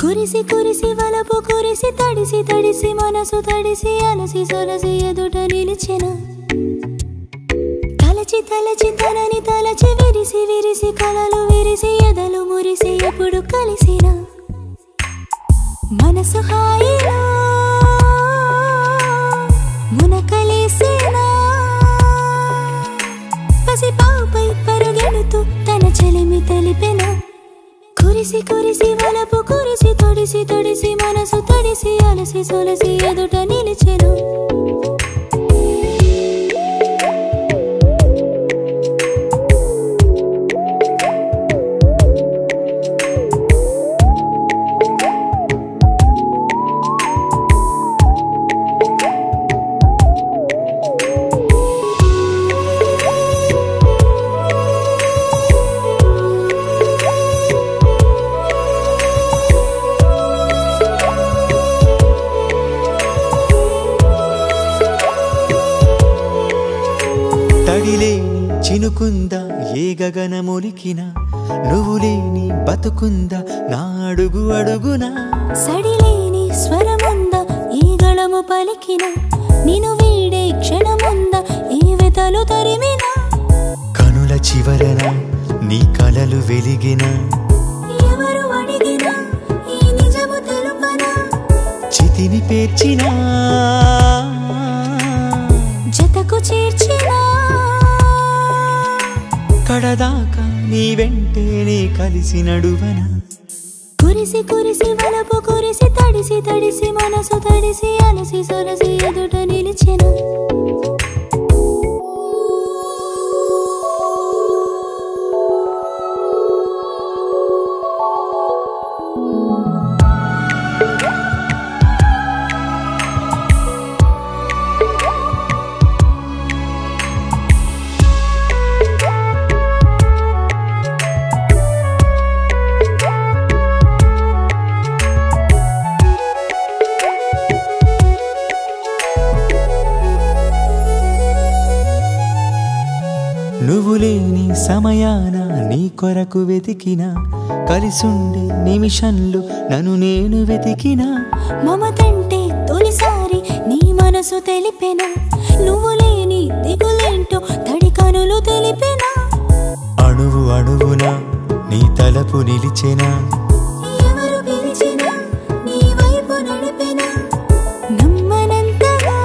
కురిసి కురిసి వలపు కురిసి తడిసి తడిసి మనసు తడిసి అలసి సొలసి ఎదుట నిలిచెన తలచి తలచి తనని తలచి విరిసి విరిసి కలలు విరిసి ఎదలు మురిసి ఎప్పుడు కలిసిన మనసు హాయిలో మునకలేసేనా పసిపాపై పరుగెడుతూ తన చెలిమి తెలిపెనా కురిసి కురిసి వలపు కురిసి తడిసి తడిసి మనసు తడిసి అలసి సొలసి ఎదుట నిలిచెను చినుకుందా ఏ గగనమొలికినా నువ్వు లేని బతుకుందా నా అడుగు అడుగునా సడిలేని స్వరముందా ఈ గళము పలికినా నిన్ను వీడే క్షణముందా ఈ వెతలు తరిమినా కనుల చివరన నీ కలలు వెలిగినా ఎవరు అడిగినా ఈ నిజము తెలుపనా చితిని పేర్చినా జతకు చేర్చినా కడదాకా నీ వెంటే నీ కలిసి నడువనా కురిసి కురిసి వలపు కురిసి తడిసి తడిసి మనసు తడిసి అలసి సొలసి ఎదుట నిలిచెను నువ్వు లేని సమయాన నీ కొరకు వెతికినా కలిసుండే నిమిషంలో నన్ను నేను వెతికినా మమతంటే తొలిసారి నీ మనసు తెలిపెనా నువ్వు లేని దిగులేంటో తడి కనులు తెలిపెనా అణువు అణువునా నీ తలపు నిలిచెనా ఎవరు పిలిచినా నీ వైపు నడిపెనా నమ్మనంతగా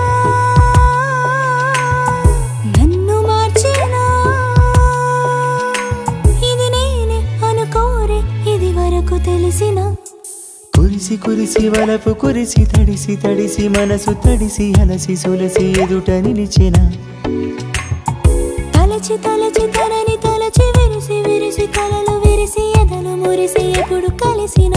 నన్ను మార్చినా ఇది నేనే అనుకోరే ఇది వరకు తెలిసిన కురిసి కురిసి వలపు కురిసి తడిసి తడిసి మనసు తడిసి అలసి సొలసి ఎదుట నిలిచెనా తలచి తలచి తనని తలచి విరిసి విరిసి కలలు విరిసి ఎదలు మురిసి ఎప్పుడు కలిసిన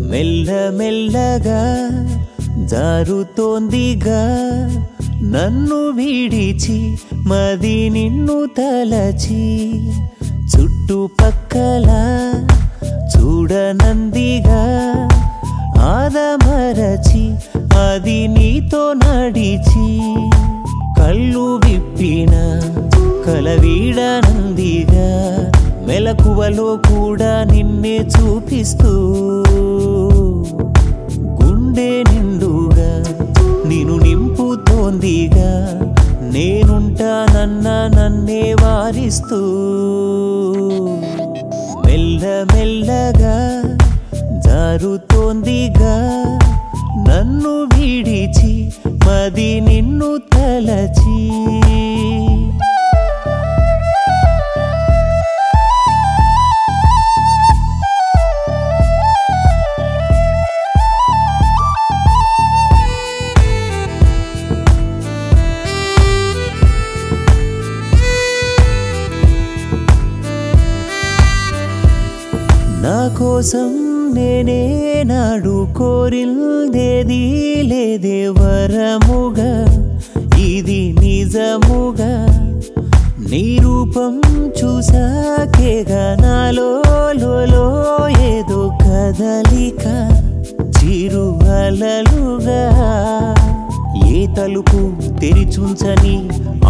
మెల్ల మెల్లగా జారుతోందిగా నన్ను విడిచి మది నిన్ను తలచి చుట్టుపక్కల చూడనందిగా ఆదమరచి అది నీతో నడిచి కళ్ళు విప్పిన కలవీడనందిగా మెలకువలో కూడా నిన్నే చూపిస్తూ గుండె నిండుగా నిన్ను నింపుతోందిగా నేనుంటానన్న నన్నే వారిస్తూ మెల్ల మెల్లగా జారుతోందిగా నన్ను విడిచి మది నిన్ను తలచి కోసం నేనే నాడు కోరిందేది లేదే వరముగా ఇది నిజముగా నీ రూపం చూసాకేగా నాలో ఏదో కదలిక చిరు అలలుగా ఏ తలుపు తెరిచుంచని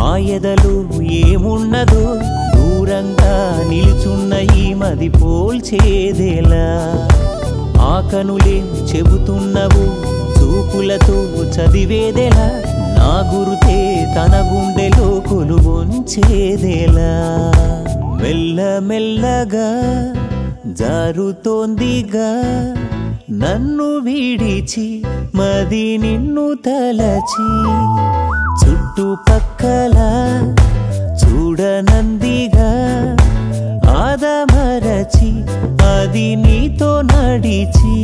ఆ ఎదలు ఏమున్నదో దూరంగా నిలుచున్న ఈ మది పోల్చేదేలా ఆ కనులేం చెబుతున్నవు చూపులతో చదివేదెలా నా గురుతే తన గుండెలో కొలువొంచేదేలా మెల్లమెల్లగా జారుతోందిగా నన్ను విడిచి మది నిన్ను తలచి చుట్టుపక్కల చూడనందిగా ఆదమరచి అది నీతో నడిచి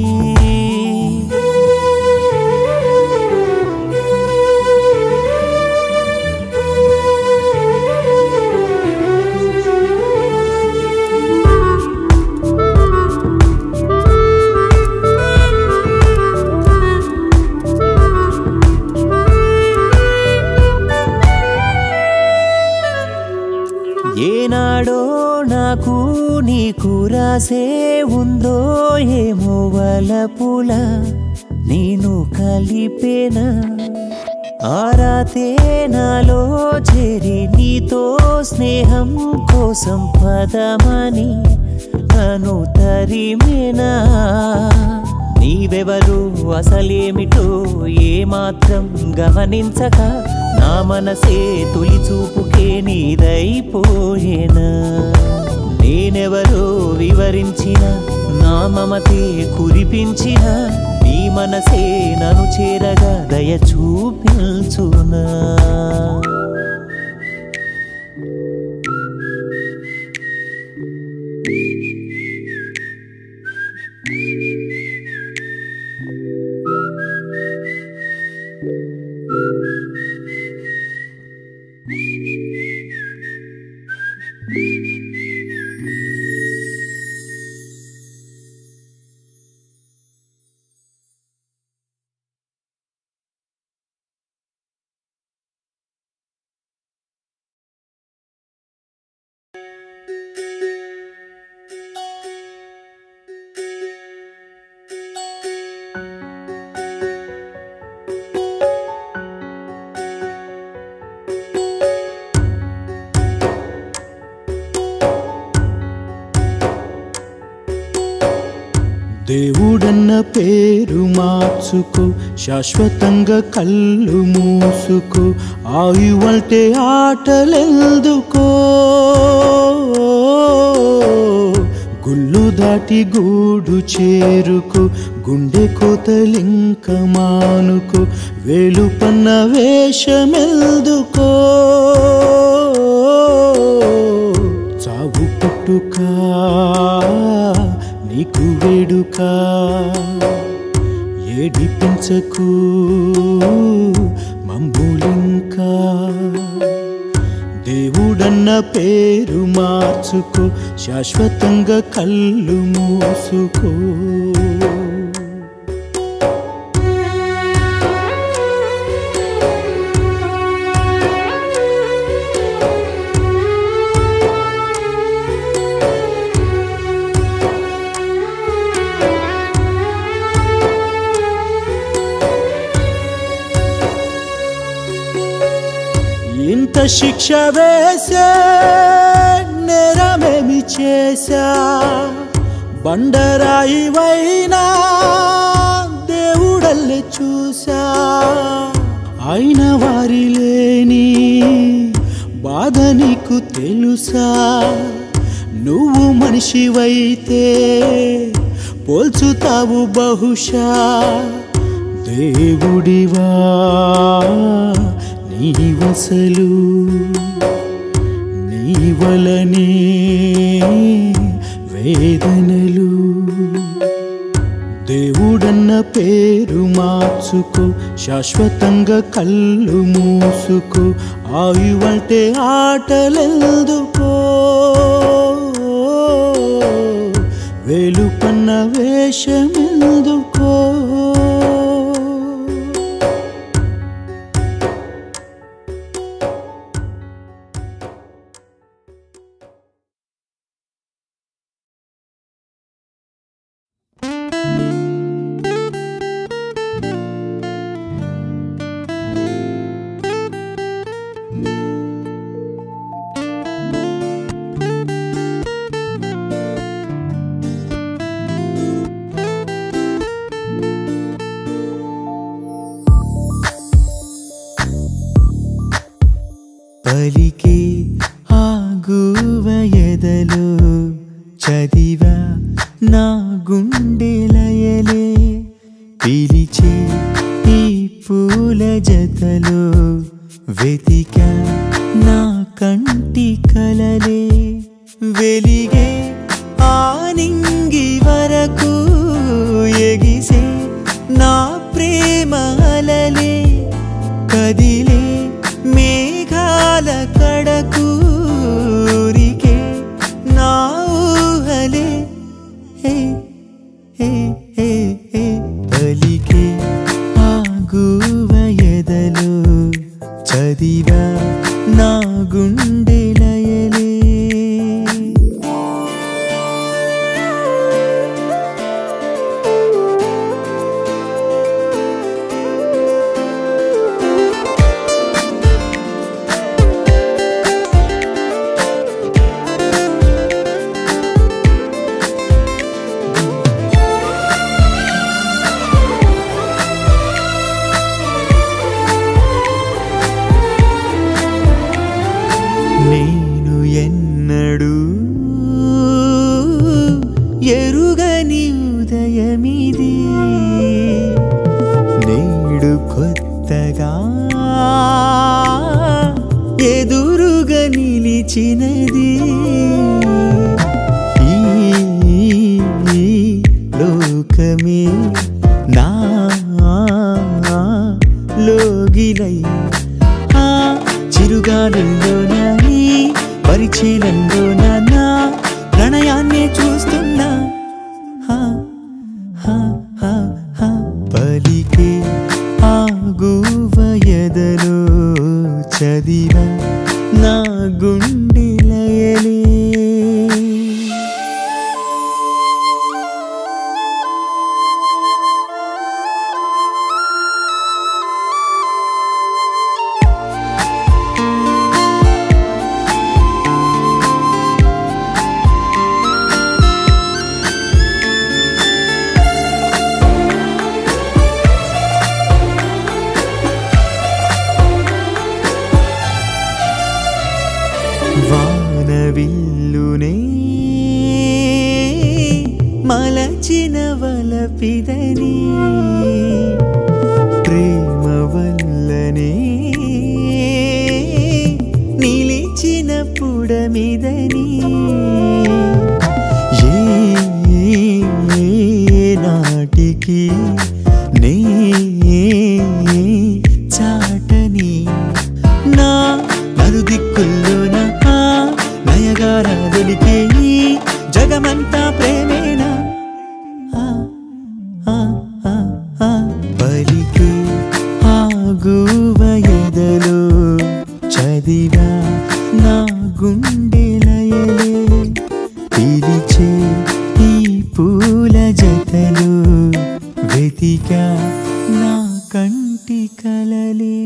ఏనాడో నాకు నీకు రాసే ఉందో ఏమో వలపుల నేను కలిపేనా ఆరాతే నాలో చేరి నీతో స్నేహం కోసం పదమని నన్ను తరిమేనా నీవెవరు అసలేమిటో ఏమాత్రం గమనించక నా మనసే తొలి చూపుకే నీదైపోయేనా నేనెవరో వివరించిన నా మమతే కురిపించిన నీ మనసే నన్ను చేరగా దయ చూపించునా దేవుడన్న పేరు మార్చుకో శాశ్వతంగా కళ్ళు మూసుకో ఆయువంటే ఆటలెందుకో గుళ్ళు దాటి గూడు చేరుకో గుండె కోతలింక మానుకో వేలు పన్న వేషమెల్దుకో చావు పుట్టుక నీకు వేడుక ఏడిపించకు మమ్ములింకా దేవుడన్న పేరు మార్చుకో శాశ్వతంగా కళ్ళు మూసుకో ఇంత శిక్ష వేసే నేరమేమి చేశా బండరాయి వైనా దేవుడల్లే చూసా అయిన వారి లేని బాధ నీకు తెలుసా నువ్వు మనిషివైతే పోల్చుతావు బహుశా దేవుడివా నీవసలు నీ వలనే వేదనలు దేవుడన్న పేరు మార్చుకో శాశ్వతంగా కళ్ళు మూసుకో ఆయువంటే ఆటలెందుకో వేలు పన్న వేషమెందుకో పలికే ఆగువ ఎదలో చదివా నా గుండెలయలే పిలిచే ఈ పూల జతలో వెతికా నా కంటి కలలే వెలిగే ఆనింగి వరకు ఎగిసే నా ప్రేమ అలలే కదిలే మేఘాల కడకూరికే నా ఊహలే హే హే హే హే పలికే ఆగువ ఎదలో చదివా నా గుండెలయలే నేను ఎన్నడూ ఎరుగని ఉదయమిది నేడు కొత్తగా ఎదురుగా నిలిచినది ఈ లోకమే నా లోగిలై చిరుగాలుల్లోన పరిచీలంలోన నా ప్రణయాన్ని చూస్తున్నా పలికే ఆగువ ఎదలో చదివా నా గుండెలయలే వానవిల్లునే మలచిన వలపిదని ప్రేమ వల్లనే నిలిచిన పుడమిదని ఏ నాటికి నే చాటని నా నలుదిక్కుల్లోన నయగారాదులికే జగమంతా ప్రేమేనా పలికే ఆగువ ఎదలో చదివా నా గుండెలయలే పిలిచే ఈ పూల జతలో వెతికా నా కంటి కలలే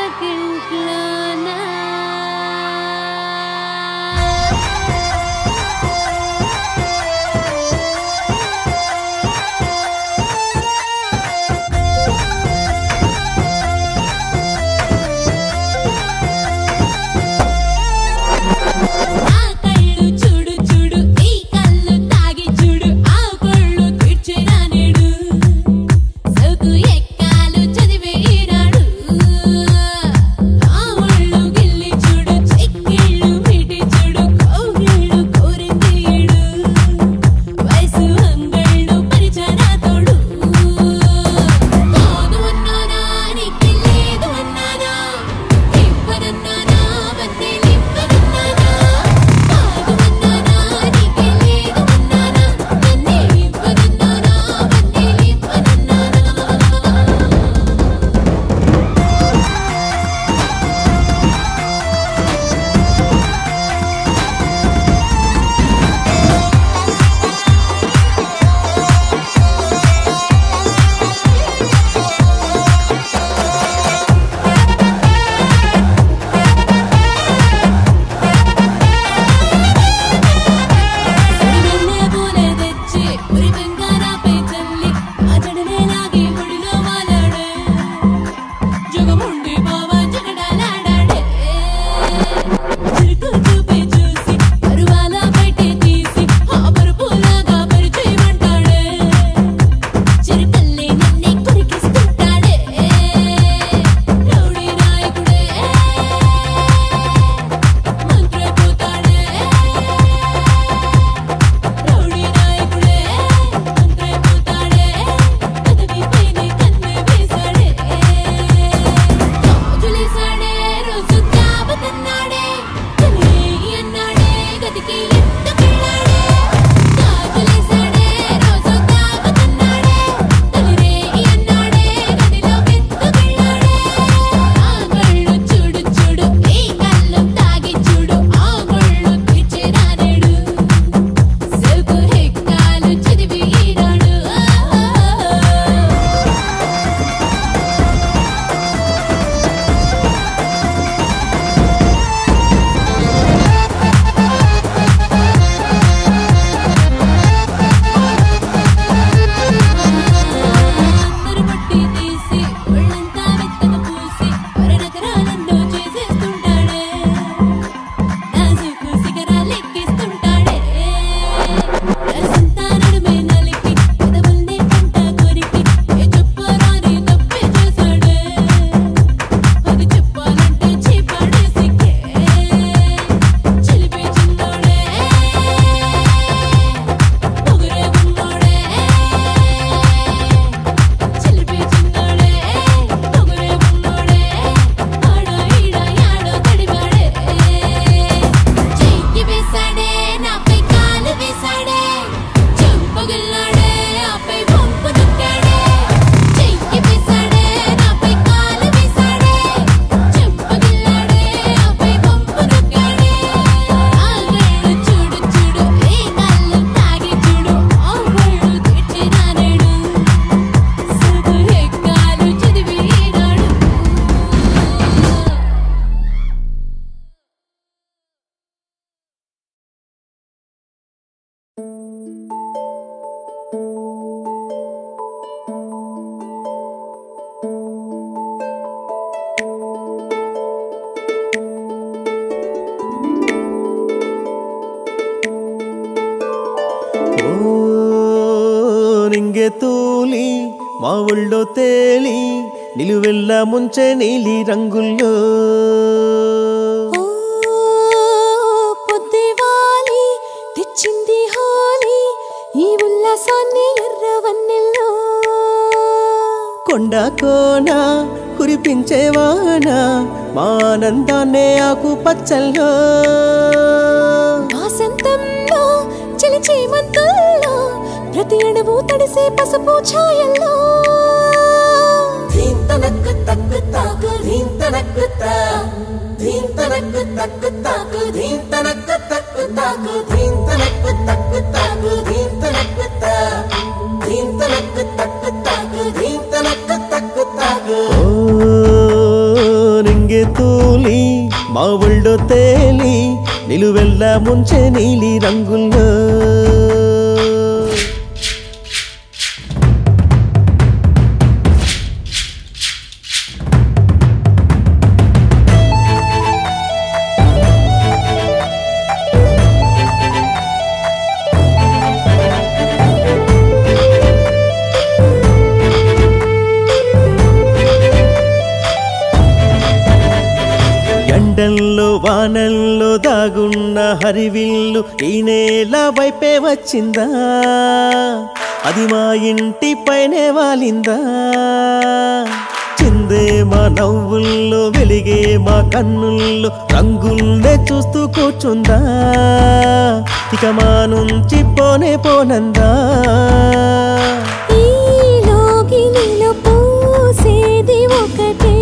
పడకింట్లోన మా ఒళ్ళో తేలి నిలువెల్ల ముంచె నీలి రంగుల్లో పొద్దేవాలి తెచ్చింది హోలీ ఈ ఉల్లాసాన్ని ఎర్రవన్నెల్లో కొండ కోన కురిపించేవాన మా ఆనందాన్నే ఆకు పచ్చల్లో వాసంతంలో చిలిచే మంతుల్లో ప్రతి అణువు తడిసే పసుపు ఛాయల్లో ధీంతనక్కు తక్కు తాకు ధీంతనక్కు తా ధీంతనక్కు తక్కు తాకు ధీంతనక్కు తక్కు తాకు ధీంతనక్కు తక్కు తాకు ధీంతనక్కు తా ధీంతనక్కు తక్కు తాకు ధీంతనక్కు తక్కు తాకు నింగే తూలి మా ఒళ్ళో తేలి నిలువెల్ల ముంచె నీలి రంగుల్లో ఎండల్లో వానల్లో దాగున్న హరివిల్లు ఈ నేల వైపే వచ్చిందా అది మా ఇంటి పైనే వాలిందా చిందే మా నవ్వుల్లో వెలిగే మా కన్నుల్లో రంగుల్నే చూస్తూ కూర్చుందా ఇక మా నుంచి పోనే పోనందా ఈలోగిలిలో పూసేది ఒకటే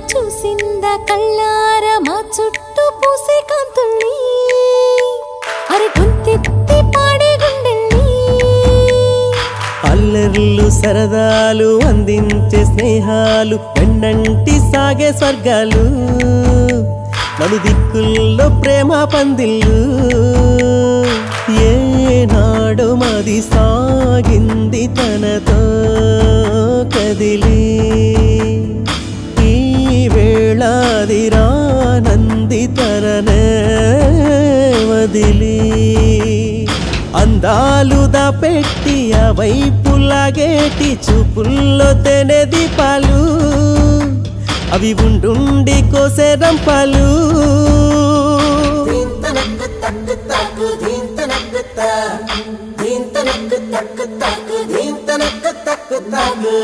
చూసిందా కళ్ళార మా చుట్టూ పూసే కాంతుల్ని అరే గొంతెత్తి పాడే గుండెల్ని అల్లర్లు సరదాలు అందించే స్నేహాలు వెన్నంటి సాగే స్వర్గాలు నలుదిక్కుల్లో ప్రేమ పందిళ్ళు ఏనాడు మాది సాగింది తనతో కదిలి వేళాది రానంది తరనే వదిలి అందాలు దాపెట్టి ఆ వైపులాగేటి చూపుల్లో తెనే దీపాలు అవి ఉండుండి కోసే రంపాలు ధీంతనక్కు తక్కు తాకు ధీంతనక్కు తా ధీంతనక్కు తక్కు తాకు ధీంతనక్కు తక్కు తాకు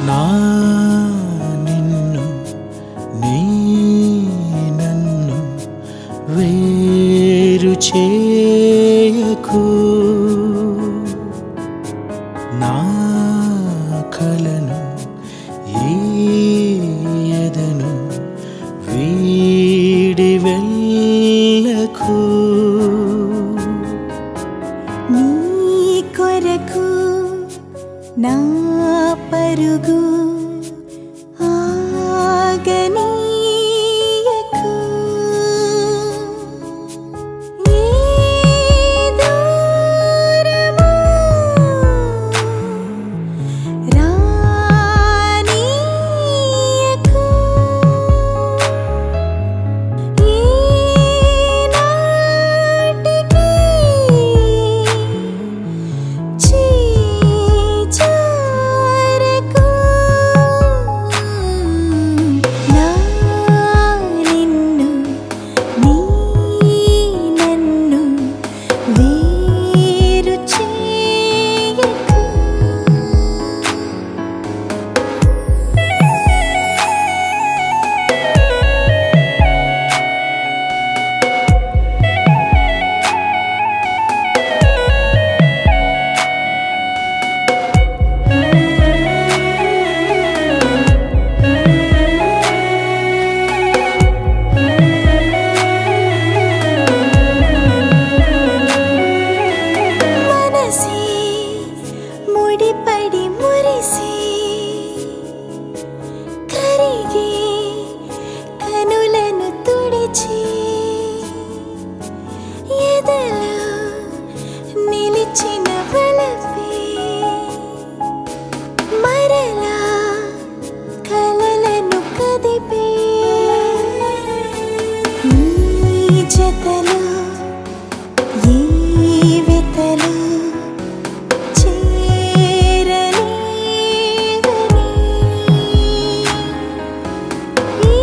నా నిన్ను నీ నన్ను వేరు చేయకు నా కలను ఈ ఎదను చేయకు నీ కొరకు నా పరుగు ఆగనీయకు ఏ దూరమో రానీయకు ఏ నాటికి చేజారకు నా నిన్ను నీ నన్ను వేరు చేయకు మనసే ముడిపడి మురిసి కరిగి కనులను తుడిచి ఎదలో నిలిచిన వలపే మరలా కలలను కదిపే నీ జతలో ఏ వెతలు చేరలేవని ఈ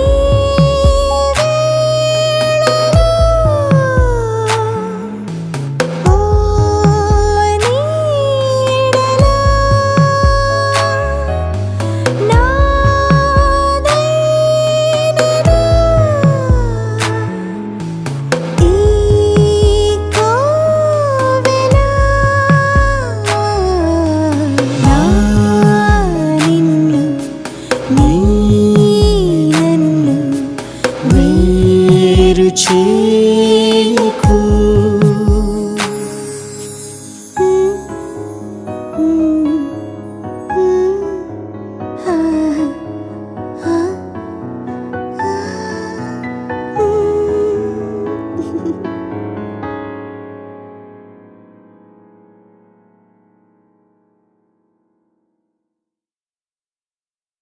వేళలో ఓ నీడలో నాదైనను ఈ కోవెల నా నిన్ను నీ నన్ను వేరు చేయకు